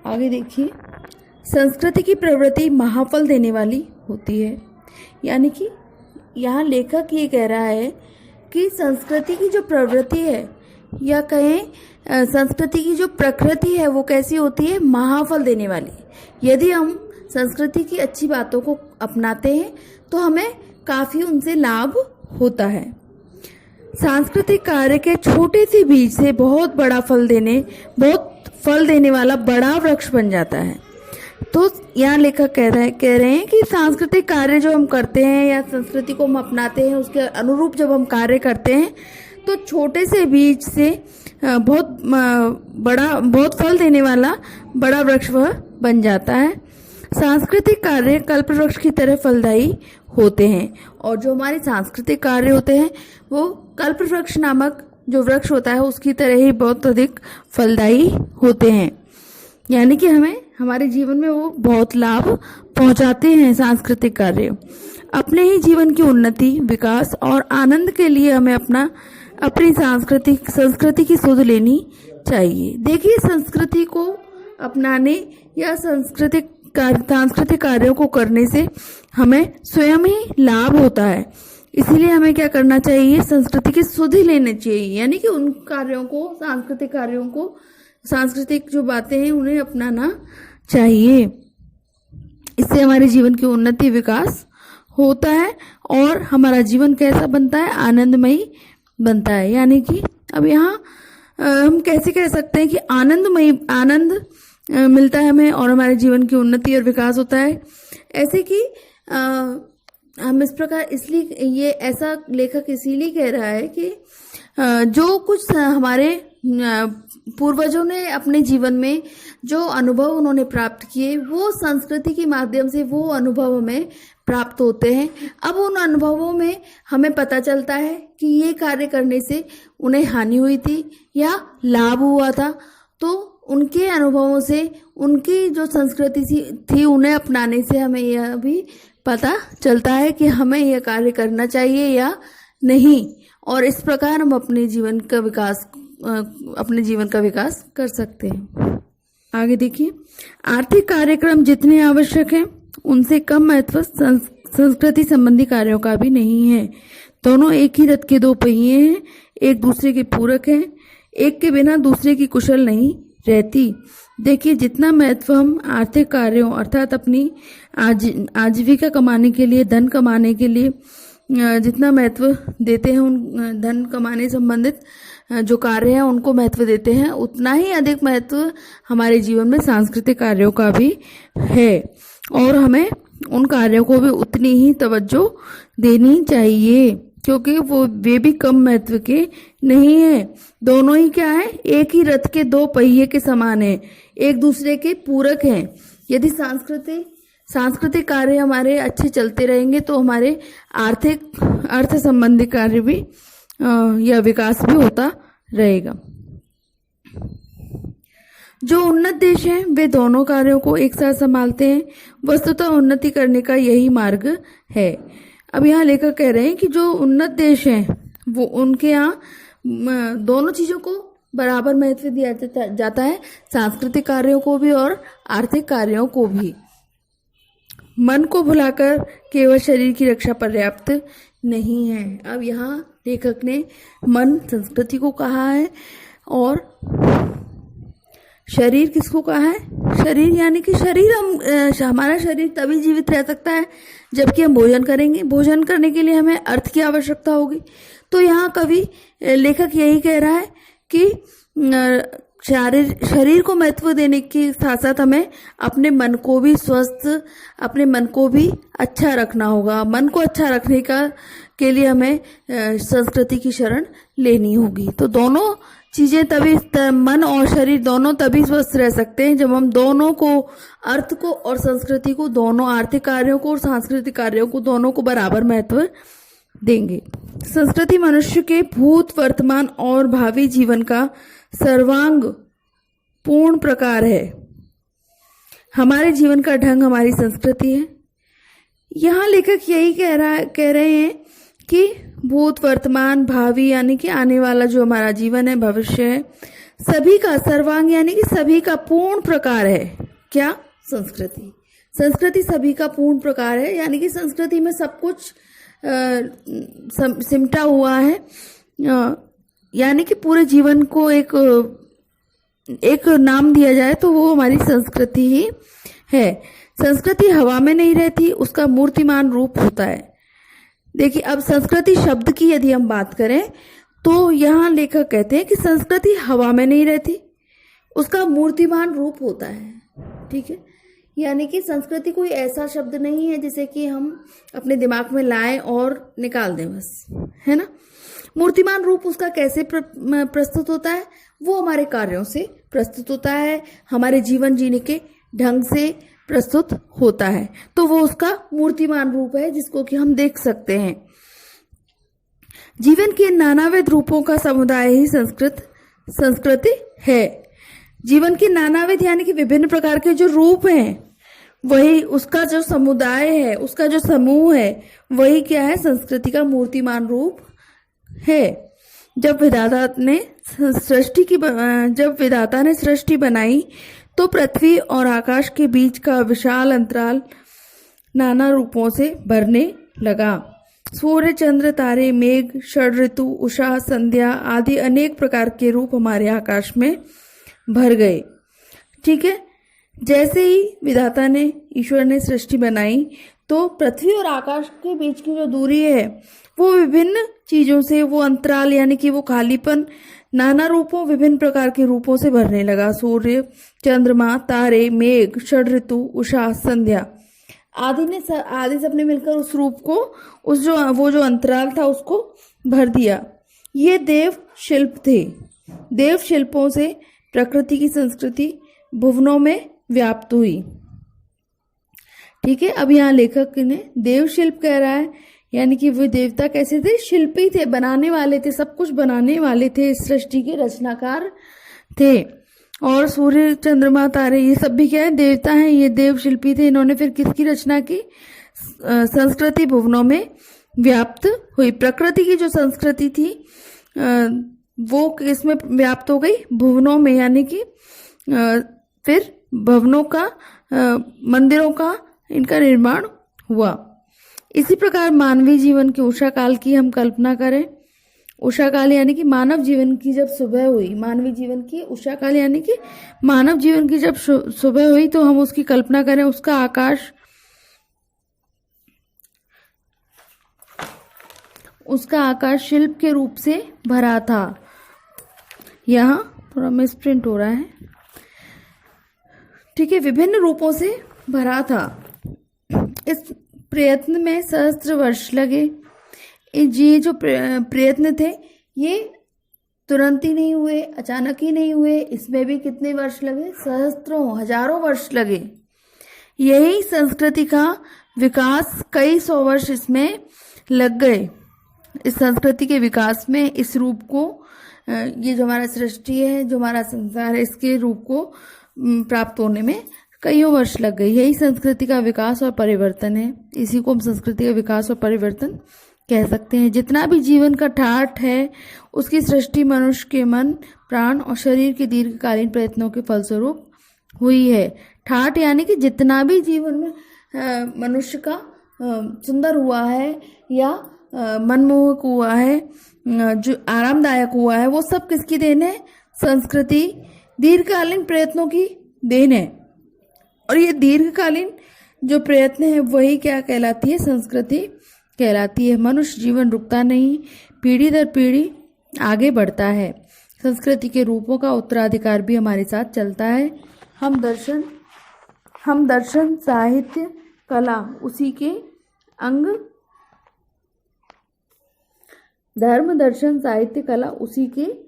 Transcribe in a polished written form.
आगे देखिए, संस्कृति की प्रवृत्ति महाफल देने वाली होती है। यानी कि यहाँ लेखक ये कह रहा है कि संस्कृति की जो प्रवृत्ति है या कहें संस्कृति की जो प्रकृति है वो कैसी होती है, महाफल देने वाली। यदि हम संस्कृति की अच्छी बातों को अपनाते हैं तो हमें काफ़ी उनसे लाभ होता है। सांस्कृतिक कार्य के छोटे से बीज से बहुत फल देने वाला बड़ा वृक्ष बन जाता है। तो यहाँ लेखक कह रहे हैं कि सांस्कृतिक कार्य जो हम करते हैं या संस्कृति को हम अपनाते हैं, उसके अनुरूप जब हम कार्य करते हैं तो छोटे से बीज से बहुत फल देने वाला बड़ा वृक्ष वह बन जाता है। सांस्कृतिक कार्य कल्प वृक्ष की तरह फलदायी होते हैं, और जो हमारे सांस्कृतिक कार्य होते हैं वो कल्प वृक्ष नामक जो वृक्ष होता है उसकी तरह ही बहुत अधिक फलदायी होते हैं। यानी कि हमें हमारे जीवन में वो बहुत लाभ पहुंचाते हैं सांस्कृतिक कार्य। अपने ही जीवन की उन्नति, विकास और आनंद के लिए हमें अपनी संस्कृति की सुध लेनी चाहिए। देखिए, संस्कृति को अपनाने या सांस्कृतिक कार्यों को करने से हमें स्वयं ही लाभ होता है। इसीलिए हमें क्या करना चाहिए, संस्कृति की सुध लेनी चाहिए। यानी कि उन कार्यों को, सांस्कृतिक कार्यों को, सांस्कृतिक जो बातें हैं उन्हें अपनाना चाहिए। इससे हमारे जीवन की उन्नति, विकास होता है और हमारा जीवन कैसा बनता है, आनंदमयी बनता है। यानी कि अब यहाँ हम कैसे कह सकते हैं कि आनंद मिलता है हमें और हमारे जीवन की उन्नति और विकास होता है। ऐसे कि हम इस प्रकार, इसलिए ये ऐसा लेखक इसीलिए कह रहा है कि जो कुछ हमारे पूर्वजों ने अपने जीवन में जो अनुभव उन्होंने प्राप्त किए, वो संस्कृति के माध्यम से वो अनुभव हमें प्राप्त होते हैं। अब उन अनुभवों में हमें पता चलता है कि ये कार्य करने से उन्हें हानि हुई थी या लाभ हुआ था। तो उनके अनुभवों से, उनकी जो संस्कृति थी उन्हें अपनाने से हमें यह भी पता चलता है कि हमें यह कार्य करना चाहिए या नहीं, और इस प्रकार हम अपने जीवन का विकास कर सकते हैं। आगे देखिए, आर्थिक कार्यक्रम जितने आवश्यक हैं उनसे कम महत्व संस्कृति संबंधी कार्यों का भी नहीं है। दोनों एक ही रथ के दो पहिए हैं, एक दूसरे के पूरक हैं, एक के बिना दूसरे की कुशल नहीं रहती। देखिए, जितना महत्व हम आर्थिक कार्यों अर्थात अपनी आजीविका कमाने के लिए, धन कमाने के लिए जितना महत्व देते हैं, उन धन कमाने संबंधित जो कार्य हैं उनको महत्व देते हैं, उतना ही अधिक महत्व हमारे जीवन में सांस्कृतिक कार्यों का भी है, और हमें उन कार्यों को भी उतनी ही तवज्जो देनी चाहिए, क्योंकि वे भी कम महत्व के नहीं है। दोनों ही क्या है, एक ही रथ के दो पहिए के समान है, एक दूसरे के पूरक हैं। यदि सांस्कृतिक कार्य हमारे अच्छे चलते रहेंगे तो हमारे अर्थ संबंधी कार्य भी या विकास भी होता रहेगा। जो उन्नत देश हैं वे दोनों कार्यों को एक साथ संभालते हैं। वस्तुतः उन्नति करने का यही मार्ग है। अब यहाँ लेखक कह रहे हैं कि जो उन्नत देश हैं वो उनके यहाँ दोनों चीजों को बराबर महत्व दिया जाता है, सांस्कृतिक कार्यों को भी और आर्थिक कार्यों को भी। मन को भुलाकर केवल शरीर की रक्षा पर्याप्त नहीं है। अब यहाँ लेखक ने मन संस्कृति को कहा है और शरीर किसको कहा है, शरीर यानी कि हमारा शरीर तभी जीवित रह सकता है जबकि हम भोजन करेंगे। भोजन करने के लिए हमें अर्थ की आवश्यकता होगी। तो यहाँ लेखक यही कह रहा है कि शरीर को महत्व देने के साथ साथ हमें अपने मन को भी स्वस्थ, अपने मन को भी अच्छा रखना होगा। मन को अच्छा रखने के लिए हमें संस्कृति की शरण लेनी होगी। तो दोनों चीजें तभी, मन और शरीर दोनों तभी स्वस्थ रह सकते हैं जब हम दोनों को, अर्थ को और संस्कृति को, दोनों आर्थिक कार्यों को और सांस्कृतिक कार्यों को, दोनों को बराबर महत्व देंगे। संस्कृति मनुष्य के भूत, वर्तमान और भावी जीवन का सर्वांग पूर्ण प्रकार है। हमारे जीवन का ढंग हमारी संस्कृति है। यहाँ लेखक यही कह रहे हैं कि भूत, वर्तमान, भावी यानी कि आने वाला जो हमारा जीवन है, भविष्य है, सभी का सर्वांग यानी कि सभी का पूर्ण प्रकार है। क्या? संस्कृति। संस्कृति सभी का पूर्ण प्रकार है, यानी कि संस्कृति में सब कुछ सिमटा हुआ है, यानी कि पूरे जीवन को एक नाम दिया जाए तो वो हमारी संस्कृति ही है। संस्कृति हवा में नहीं रहती, उसका मूर्तिमान रूप होता है। देखिए, अब संस्कृति शब्द की यदि हम बात करें तो यहाँ लेखक कहते हैं कि संस्कृति हवा में नहीं रहती, उसका मूर्तिमान रूप होता है। ठीक है, यानी कि संस्कृति कोई ऐसा शब्द नहीं है जिसे कि हम अपने दिमाग में लाएं और निकाल दें बस, है ना। मूर्तिमान रूप उसका कैसे प्रस्तुत होता है? वो हमारे कार्यों से प्रस्तुत होता है, हमारे जीवन जीने के ढंग से प्रस्तुत होता है, तो वो उसका मूर्तिमान रूप है जिसको कि हम देख सकते हैं। जीवन के नानाविध रूपों का समुदाय ही संस्कृति है। जीवन के नानाविध यानी कि विभिन्न प्रकार के जो रूप हैं, वही उसका जो समुदाय है, उसका जो समूह है, वही क्या है? संस्कृति का मूर्तिमान रूप है। जब विधाता ने सृष्टि बनाई तो पृथ्वी और आकाश के बीच का विशाल अंतराल नाना रूपों से भरने लगा। सूर्य, चंद्र, तारे, मेघ, षड ऋतु, उषा, संध्या आदि अनेक प्रकार के रूप हमारे आकाश में भर गए। ठीक है, जैसे ही विधाता ने, ईश्वर ने सृष्टि बनाई तो पृथ्वी और आकाश के बीच की जो दूरी है वो विभिन्न चीजों से, वो अंतराल यानी कि वो खालीपन नाना रूपों, विभिन्न प्रकार के रूपों से भरने लगा। सूर्य, चंद्रमा, तारे, मेघ, षड ऋतु, उषा, संध्या आदि सबने मिलकर उस रूप को, वो जो अंतराल था उसको भर दिया। ये देव शिल्प थे। देव शिल्पों से प्रकृति की संस्कृति भुवनों में व्याप्त हुई। ठीक है, अब यहाँ लेखक ने देव शिल्प कह रहा है, यानी कि वो देवता कैसे थे? शिल्पी थे, बनाने वाले थे, सब कुछ बनाने वाले थे, इस सृष्टि के रचनाकार थे। और सूर्य, चंद्रमा, तारे ये सब भी क्या है? देवता हैं, ये देव शिल्पी थे। इन्होंने फिर किसकी रचना की? संस्कृति भुवनों में व्याप्त हुई। प्रकृति की जो संस्कृति थी वो किसमें व्याप्त हो गई? भुवनों में, यानी कि फिर भवनों का, मंदिरों का इनका निर्माण हुआ। इसी प्रकार मानवीय जीवन के उषा काल की हम कल्पना करें। उषा काल यानी कि मानव जीवन की जब सुबह हुई, मानवीय जीवन की उषा काल यानी कि मानव जीवन की जब सुबह हुई तो हम उसकी कल्पना करें। उसका आकाश शिल्प के रूप से भरा था। यहाँ थोड़ा मिसप्रिंट हो रहा है। ठीक है, विभिन्न रूपों से भरा था। इस प्रयत्न में सहस्त्र वर्ष लगे। ये जो प्रयत्न थे ये तुरंत ही नहीं हुए, अचानक ही नहीं हुए। इसमें भी कितने वर्ष लगे? सहस्त्रों, हजारों वर्ष लगे। यही संस्कृति का विकास, कई सौ वर्ष इसमें लग गए। इस संस्कृति के विकास में, इस रूप को, ये जो हमारा सृष्टि है, जो हमारा संसार है, इसके रूप को प्राप्त होने में कईयों वर्ष लग गई। यही संस्कृति का विकास और परिवर्तन है। इसी को हम संस्कृति का विकास और परिवर्तन कह सकते हैं। जितना भी जीवन का ठाठ है उसकी सृष्टि मनुष्य के मन, प्राण और शरीर के दीर्घकालीन प्रयत्नों के फलस्वरूप हुई है। ठाठ यानी कि जितना भी जीवन में मनुष्य का सुंदर हुआ है या मनमोहक हुआ है, जो आरामदायक हुआ है, वो सब किसकी देन है? संस्कृति, दीर्घकालीन प्रयत्नों की देन है। और ये दीर्घकालीन जो प्रयत्न है वही क्या कहलाती है? संस्कृति कहलाती है। मनुष्य जीवन रुकता नहीं, पीढ़ी दर पीढ़ी आगे बढ़ता है। संस्कृति के रूपों का उत्तराधिकार भी हमारे साथ चलता है। हम दर्शन, साहित्य, कला उसी के अंग, धर्म, दर्शन, साहित्य, कला उसी के